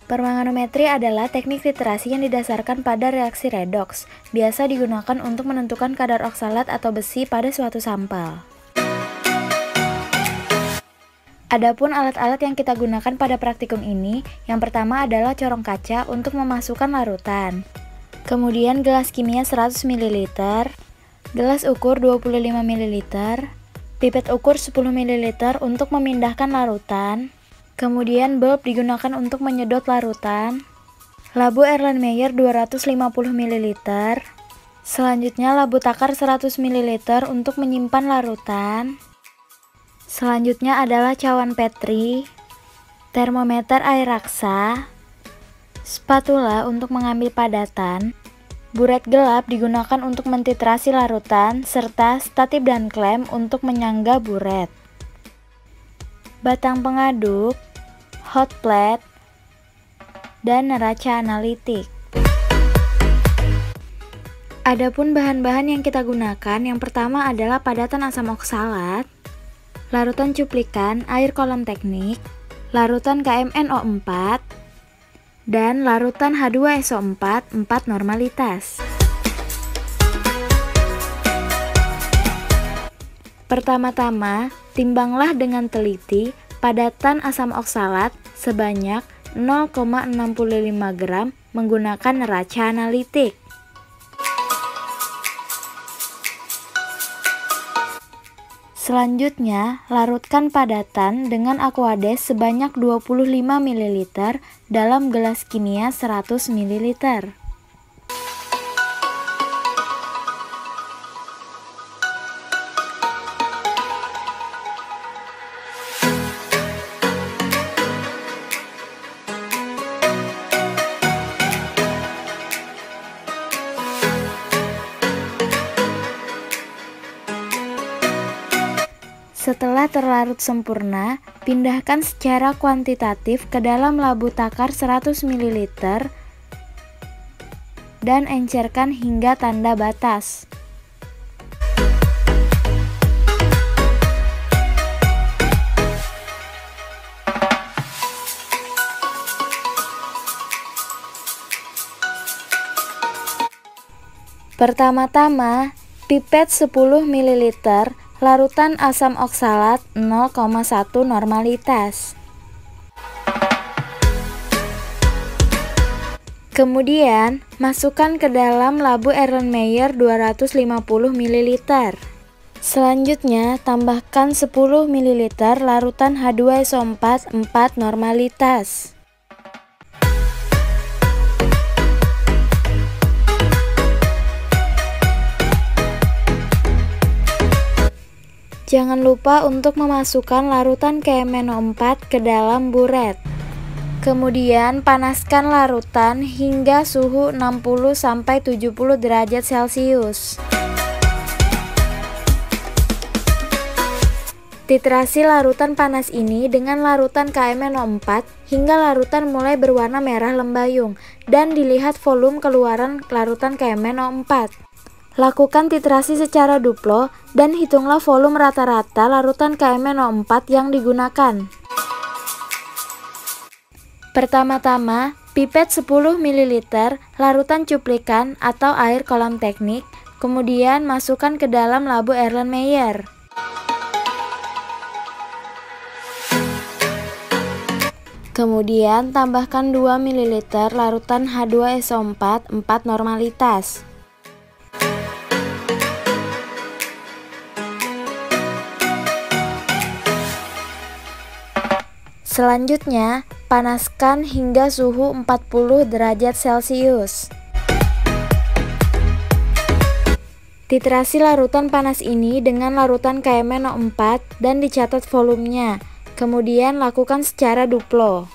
Permanganometri adalah teknik literasi yang didasarkan pada reaksi redoks, biasa digunakan untuk menentukan kadar oksalat atau besi pada suatu sampel. Adapun alat-alat yang kita gunakan pada praktikum ini, yang pertama adalah corong kaca untuk memasukkan larutan. Kemudian gelas kimia 100 ml, gelas ukur 25 ml, pipet ukur 10 ml untuk memindahkan larutan. Kemudian bulb digunakan untuk menyedot larutan. Labu Erlenmeyer 250 ml. Selanjutnya labu takar 100 ml untuk menyimpan larutan. Selanjutnya adalah cawan Petri, termometer air raksa, spatula untuk mengambil padatan, buret gelap digunakan untuk mentitrasi larutan, serta statip dan klem untuk menyangga buret. Batang pengaduk, hot plate, dan neraca analitik. Adapun bahan-bahan yang kita gunakan, yang pertama adalah padatan asam oksalat, larutan cuplikan air kolom teknik, larutan KMNO4, dan larutan H2SO4 4 normalitas. Pertama-tama, timbanglah dengan teliti padatan asam oksalat sebanyak 0,65 gram menggunakan neraca analitik. Selanjutnya, larutkan padatan dengan Aquades sebanyak 25 ml dalam gelas kimia 100 ml. Setelah terlarut sempurna, pindahkan secara kuantitatif ke dalam labu takar 100 ml dan encerkan hingga tanda batas. Pertama-tama, pipet 10 ml larutan asam oksalat 0,1 normalitas. Kemudian, masukkan ke dalam labu Erlenmeyer 250 ml. Selanjutnya, tambahkan 10 ml larutan H2SO4 4 normalitas. Jangan lupa untuk memasukkan larutan KMNO4 ke dalam buret. Kemudian panaskan larutan hingga suhu 60–70 derajat Celcius. Titrasi larutan panas ini dengan larutan KMNO4 hingga larutan mulai berwarna merah lembayung dan dilihat volume keluaran larutan KMNO4. Lakukan titrasi secara duplo dan hitunglah volume rata-rata larutan KMNO4 yang digunakan. Pertama-tama, pipet 10 ml larutan cuplikan atau air kolam teknik, kemudian masukkan ke dalam labu Erlenmeyer. Kemudian tambahkan 2 ml larutan H2SO4 4 normalitas. Selanjutnya, panaskan hingga suhu 40 derajat Celcius. Titrasi larutan panas ini dengan larutan KMNO4 dan dicatat volumenya. Kemudian lakukan secara duplo.